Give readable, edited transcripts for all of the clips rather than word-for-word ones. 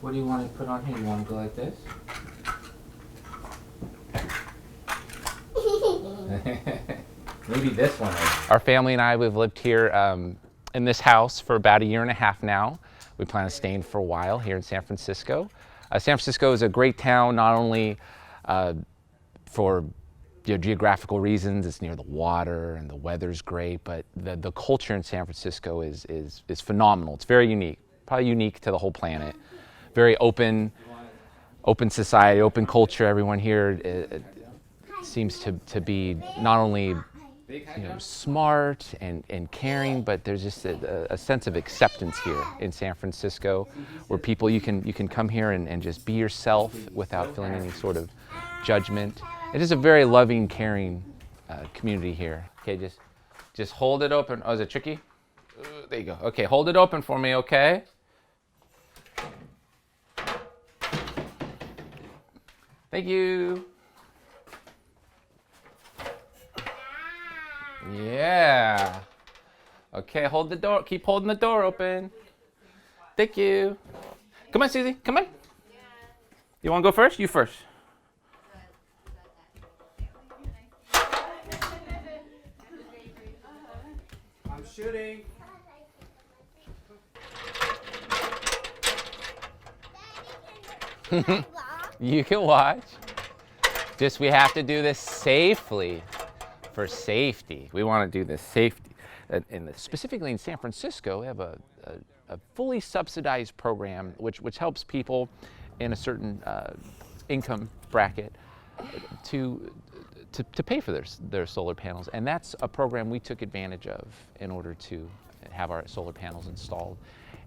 What do you want to put on here? You want to go like this? Maybe this one. Our family and I, we've lived here in this house for about 1.5 years now. We plan on staying for a while here in San Francisco. San Francisco is a great town, not only for geographical reasons. It's near the water and the weather's great, but the culture in San Francisco is phenomenal. It's very unique, probably unique to the whole planet. Very open society, open culture. Everyone here seems to be not only smart and caring, but there's just a sense of acceptance here in San Francisco, where people you can come here and just be yourself without feeling any sort of judgment. It is a very loving, caring community here. Okay, just hold it open. Oh, is it tricky? There you go. Okay, hold it open for me, okay? Thank you. Yeah. Okay, hold the door. Keep holding the door open. Thank you. Come on, Susie. Come on. You want to go first? You first. I'm shooting. You can watch. Just we have to do this safely. For safety, we want to do this safety. Specifically in San Francisco, we have a fully subsidized program which helps people in a certain income bracket to pay for their solar panels, and that's a program we took advantage of in order to have our solar panels installed.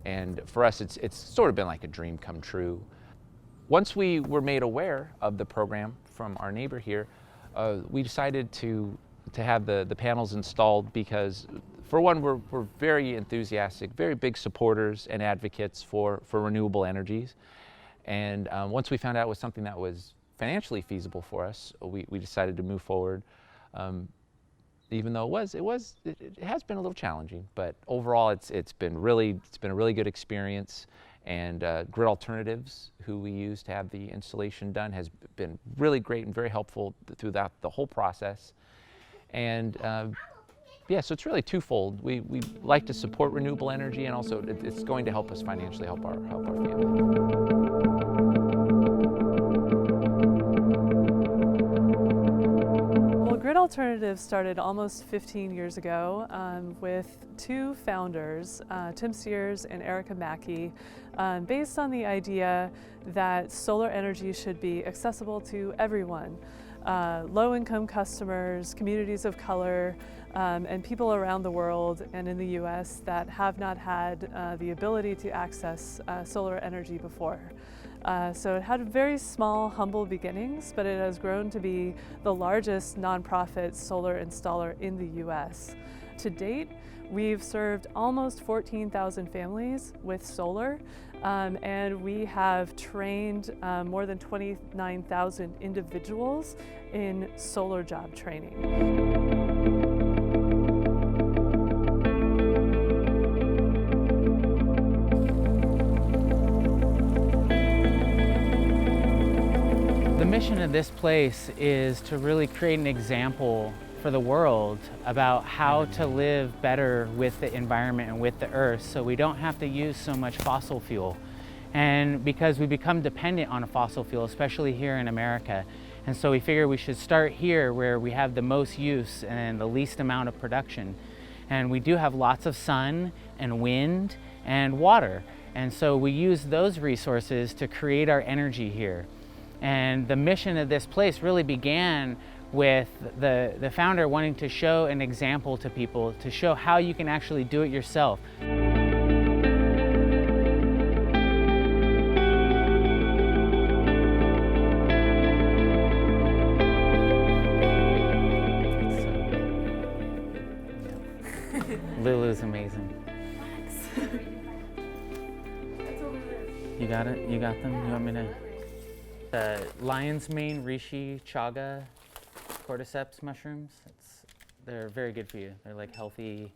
And for us, it's sort of been like a dream come true. Once we were made aware of the program from our neighbor here, we decided to have the panels installed because, for one, we're very enthusiastic, very big supporters and advocates for renewable energies. And once we found out it was something that was financially feasible for us, we decided to move forward. Even though it has been a little challenging, but overall it's been a really good experience. And Grid Alternatives, who we use to have the installation done, has been really great and very helpful throughout the whole process. And yeah, so it's really twofold. We like to support renewable energy, and also it's going to help us financially help our family. Grid Alternatives started almost 15 years ago with two founders, Tim Sears and Erica Mackey, based on the idea that solar energy should be accessible to everyone, low-income customers, communities of color, and people around the world and in the US that have not had the ability to access solar energy before. So it had very small, humble beginnings, but it has grown to be the largest nonprofit solar installer in the US. To date, we've served almost 14,000 families with solar, and we have trained more than 29,000 individuals in solar job training. The mission of this place is to really create an example for the world about how to live better with the environment and with the earth, so we don't have to use so much fossil fuel. And because we become dependent on a fossil fuel, especially here in America. And so we figure we should start here where we have the most use and the least amount of production. And we do have lots of sun and wind and water. And so we use those resources to create our energy here. And the mission of this place really began with the founder wanting to show an example to people, to show how you can actually do it yourself. Lulu's amazing. You got it? You got them? You want me to? The lion's mane reishi chaga cordyceps mushrooms. They're very good for you. They're like healthy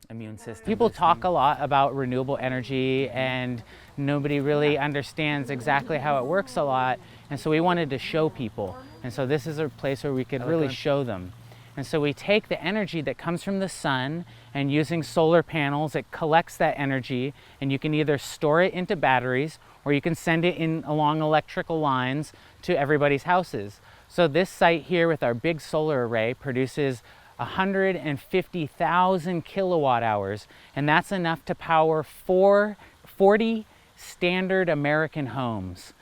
immune system. People talk a lot about renewable energy and nobody really understands exactly how it works a lot, and so we wanted to show people. And so this is a place where we could really show them. And so we take the energy that comes from the sun, and using solar panels, it collects that energy, and you can either store it into batteries or you can send it in along electrical lines to everybody's houses. So this site here with our big solar array produces 150,000 kilowatt hours, and that's enough to power 40 standard American homes.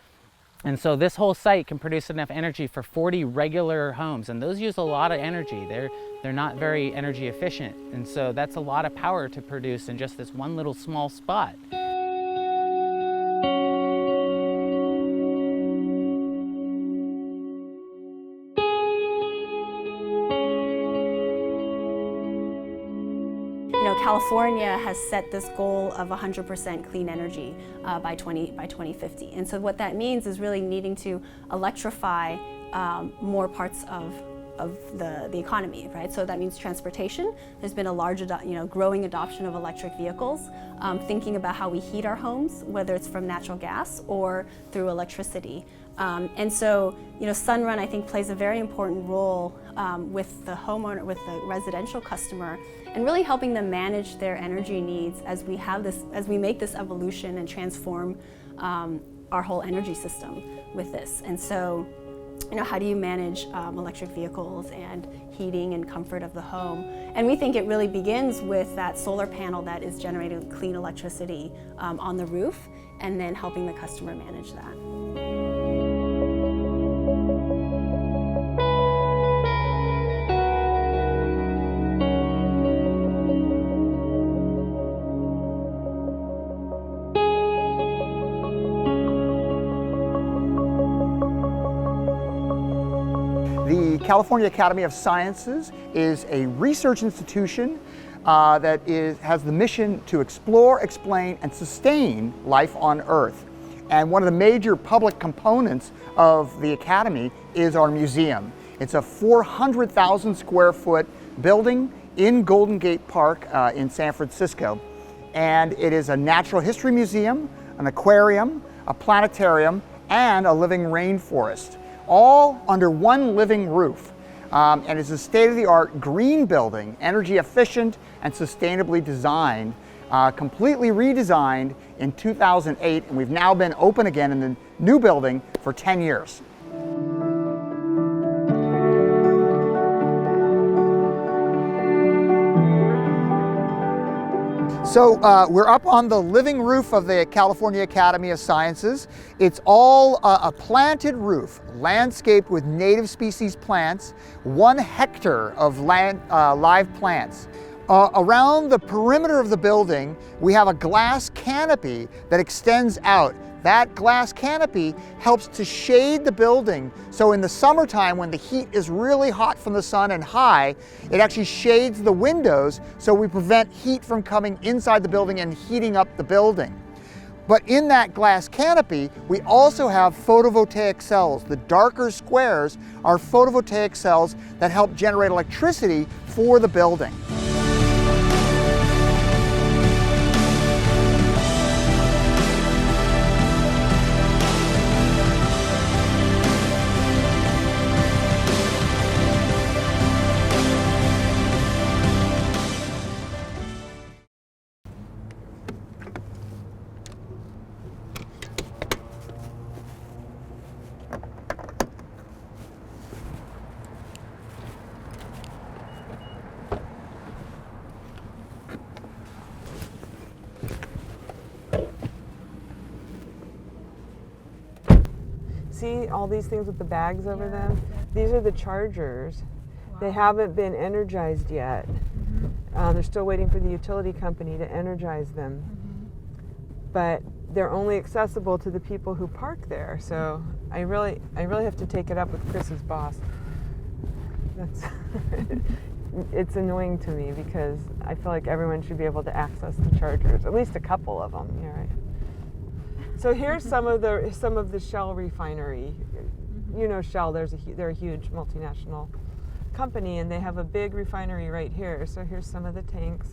And so this whole site can produce enough energy for 40 regular homes, and those use a lot of energy. They're not very energy efficient, and so that's a lot of power to produce in just this one little small spot. California has set this goal of 100% clean energy by 2050. And so what that means is really needing to electrify more parts of the economy, right? So that means transportation. There's been a large, growing adoption of electric vehicles, thinking about how we heat our homes, whether it's from natural gas or through electricity. And so, Sunrun, I think, plays a very important role with the homeowner, with the residential customer, and really helping them manage their energy needs as we make this evolution and transform our whole energy system with this. And so, how do you manage electric vehicles and heating and comfort of the home? And we think it really begins with that solar panel that is generating clean electricity on the roof, and then helping the customer manage that. The California Academy of Sciences is a research institution that has the mission to explore, explain, and sustain life on Earth. And one of the major public components of the Academy is our museum. It's a 400,000 square foot building in Golden Gate Park in San Francisco. And it is a natural history museum, an aquarium, a planetarium, and a living rainforest, all under one living roof. And it's a state-of-the-art green building, energy efficient and sustainably designed, completely redesigned in 2008, and we've now been open again in the new building for 10 years. So we're up on the living roof of the California Academy of Sciences. It's all a planted roof, landscaped with native species plants, 1 hectare of live plants. Around the perimeter of the building, we have a glass canopy that extends out. That glass canopy helps to shade the building, so in the summertime when the heat is really hot from the sun and high, it actually shades the windows so we prevent heat from coming inside the building and heating up the building. But in that glass canopy, we also have photovoltaic cells. The darker squares are photovoltaic cells that help generate electricity for the building. See all these things with the bags over them? These are the chargers. Wow. They haven't been energized yet. They're still waiting for the utility company to energize them. But they're only accessible to the people who park there. So I really have to take it up with Chris's boss. It's annoying to me because I feel like everyone should be able to access the chargers, at least a couple of them. Yeah, right. So here's some of the Shell refinery. You know Shell, they're a huge multinational company, and they have a big refinery right here. So here's some of the tanks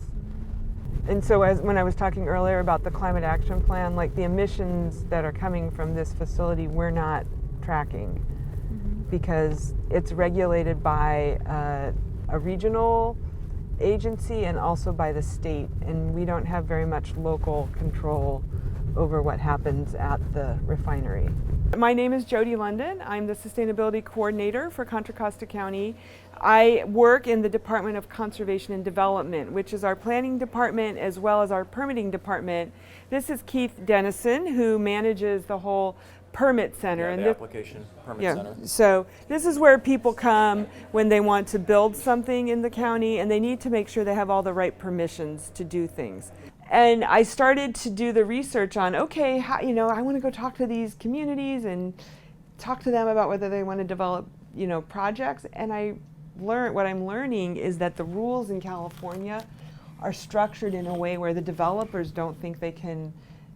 And so when I was talking earlier about the climate action plan, like the emissions that are coming from this facility, we're not tracking because it's regulated by a regional agency and also by the state, and we don't have very much local control over what happens at the refinery. My name is Jody London. I'm the Sustainability Coordinator for Contra Costa County. I work in the Department of Conservation and Development, which is our planning department as well as our permitting department. This is Keith Dennison, who manages the whole permit center. Yeah, the application permit center. So this is where people come when they want to build something in the county, and they need to make sure they have all the right permissions to do things. And I started to do the research on, okay, how, I want to go talk to these communities and talk to them about whether they want to develop, projects. And what I'm learning is that the rules in California are structured in a way where the developers don't think they can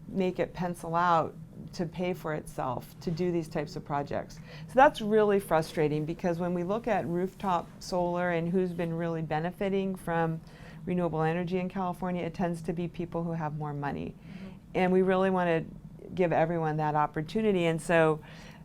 make it pencil out to pay for itself to do these types of projects. So that's really frustrating, because when we look at rooftop solar and who's been really benefiting from renewable energy in California, it tends to be people who have more money. And we really want to give everyone that opportunity. And so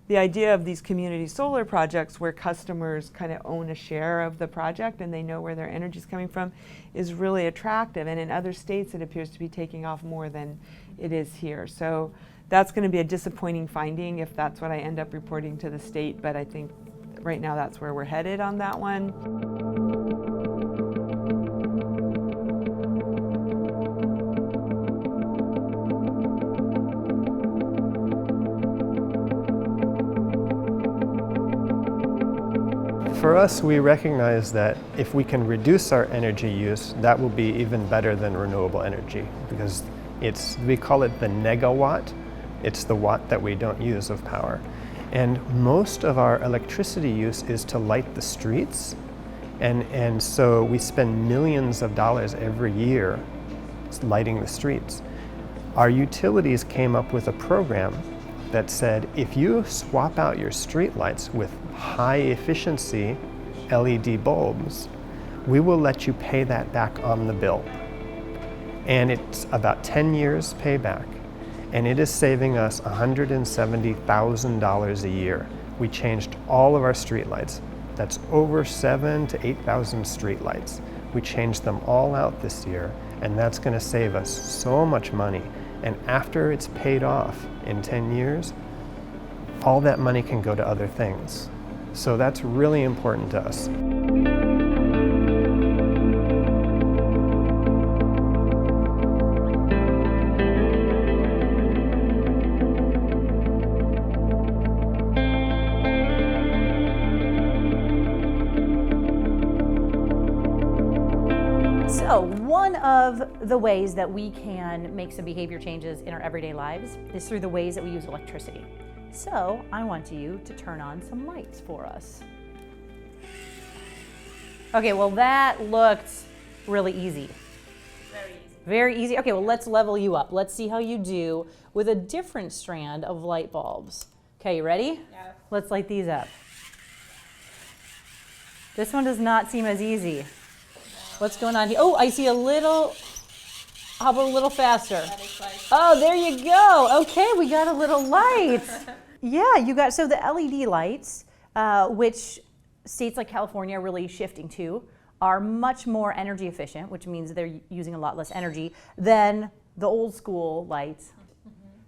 the idea of these community solar projects where customers kind of own a share of the project and they know where their energy is coming from is really attractive. And in other states, it appears to be taking off more than it is here. So that's going to be a disappointing finding if that's what I end up reporting to the state. But I think right now that's where we're headed on that one. For us, we recognize that if we can reduce our energy use, that will be even better than renewable energy, because we call it the negawatt. It's the watt that we don't use of power. And most of our electricity use is to light the streets. And so we spend millions of dollars every year lighting the streets. Our utilities came up with a program that said, if you swap out your street lights with high efficiency LED bulbs, we will let you pay that back on the bill. And it's about 10 years payback. And it is saving us $170,000 a year. We changed all of our street lights. That's over 7,000 to 8,000 street lights. We changed them all out this year, and that's going to save us so much money. And after it's paid off in 10 years, all that money can go to other things. So that's really important to us. So one of the ways that we can make some behavior changes in our everyday lives is through the ways that we use electricity. So I want you to turn on some lights for us. Okay, well that looked really easy. Very easy. Very easy. Okay, well let's level you up. Let's see how you do with a different strand of light bulbs. Okay, you ready? Yeah. Let's light these up. This one does not seem as easy. What's going on here? Oh, I see a little, how about a little faster? Oh, there you go. Okay, we got a little light. Yeah, you got, so the LED lights, which states like California are really shifting to, are much more energy efficient, which means they're using a lot less energy than the old school lights.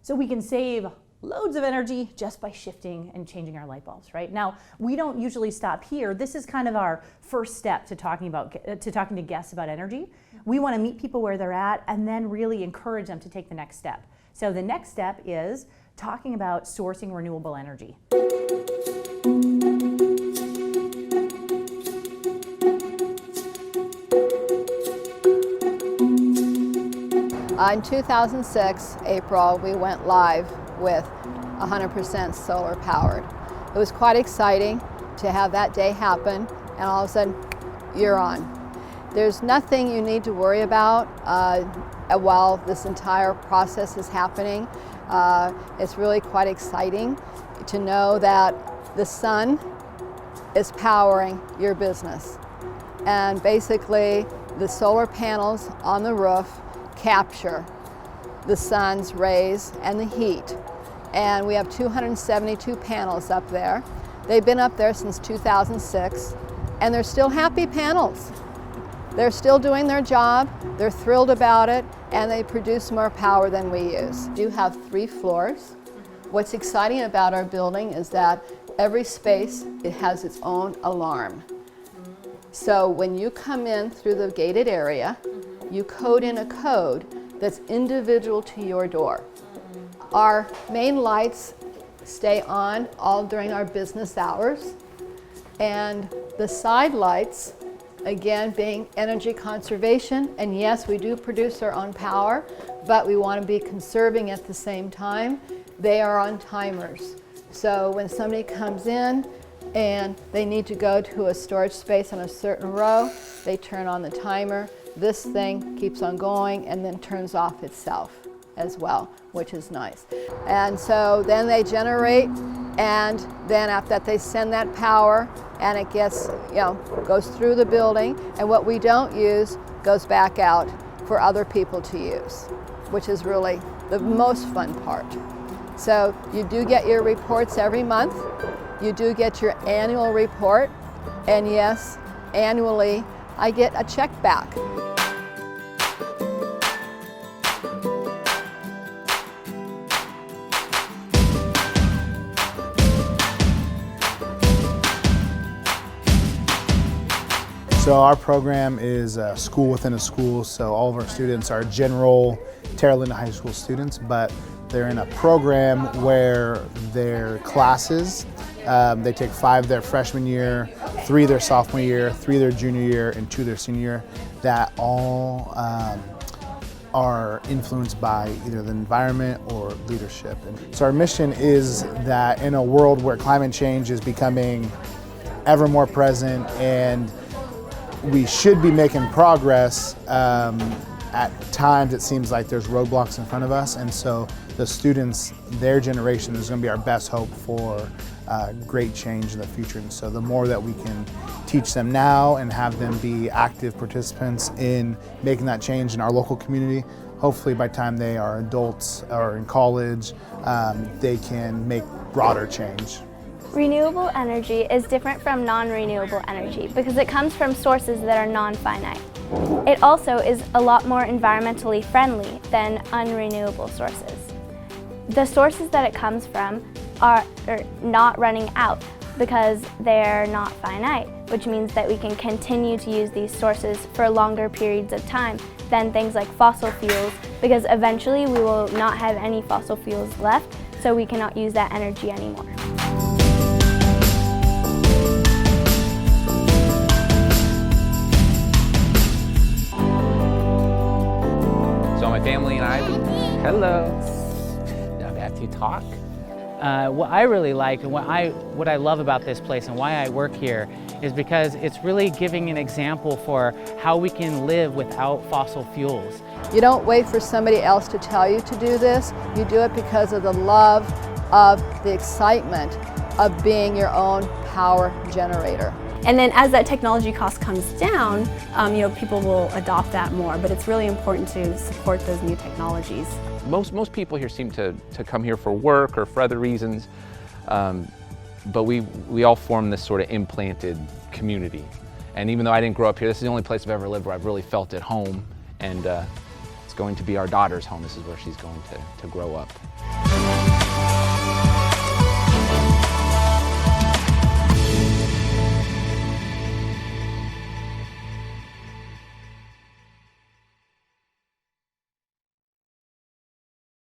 So we can save loads of energy just by shifting and changing our light bulbs, right? Now, we don't usually stop here. This is kind of our first step to talking to guests about energy. We want to meet people where they're at and then really encourage them to take the next step. So the next step is talking about sourcing renewable energy. In 2006, April, we went live with 100% solar powered. It was quite exciting to have that day happen, and all of a sudden, you're on. There's nothing you need to worry about while this entire process is happening. It's really quite exciting to know that the sun is powering your business. And basically, the solar panels on the roof capture the sun's rays and the heat. And we have 272 panels up there. They've been up there since 2006, and they're still happy panels. They're still doing their job, they're thrilled about it, and they produce more power than we use. We do have 3 floors. What's exciting about our building is that every space, it has its own alarm. So when you come in through the gated area, you code in a code that's individual to your door. Our main lights stay on all during our business hours, and the side lights, again, being energy conservation, and yes, we do produce our own power, but we want to be conserving at the same time. They are on timers. So when somebody comes in and they need to go to a storage space on a certain row, they turn on the timer. This thing keeps on going and then turns off itself as well, which is nice. And so then they generate, and then after that they send that power, and it gets, goes through the building, and what we don't use goes back out for other people to use, which is really the most fun part. So you do get your reports every month. You do get your annual report, and yes, annually I get a check back. So our program is a school within a school, so all of our students are general Terra Linda High School students, but they're in a program where their classes, they take 5 their freshman year, 3 their sophomore year, 3 their junior year, and 2 their senior year, that all are influenced by either the environment or leadership. And so our mission is that in a world where climate change is becoming ever more present and we should be making progress, at times it seems like there's roadblocks in front of us, and so the students, their generation, is going to be our best hope for great change in the future. And so the more that we can teach them now and have them be active participants in making that change in our local community, hopefully by the time they are adults or in college, they can make broader change. Renewable energy is different from non-renewable energy because it comes from sources that are non-finite. It also is a lot more environmentally friendly than unrenewable sources. The sources that it comes from are not running out because they're not finite, which means that we can continue to use these sources for longer periods of time than things like fossil fuels, because eventually we will not have any fossil fuels left, so we cannot use that energy anymore. So my family and I, hello. Now back to you talk. What I really like and what I love about this place and why I work here is because it's really giving an example for how we can live without fossil fuels. You don't wait for somebody else to tell you to do this. You do it because of the love of the excitement of being your own power generator. And then as that technology cost comes down, people will adopt that more, but it's really important to support those new technologies. Most people here seem to come here for work or for other reasons, but we all form this sort of implanted community. And even though I didn't grow up here, this is the only place I've ever lived where I've really felt at home, and it's going to be our daughter's home. This is where she's going to grow up.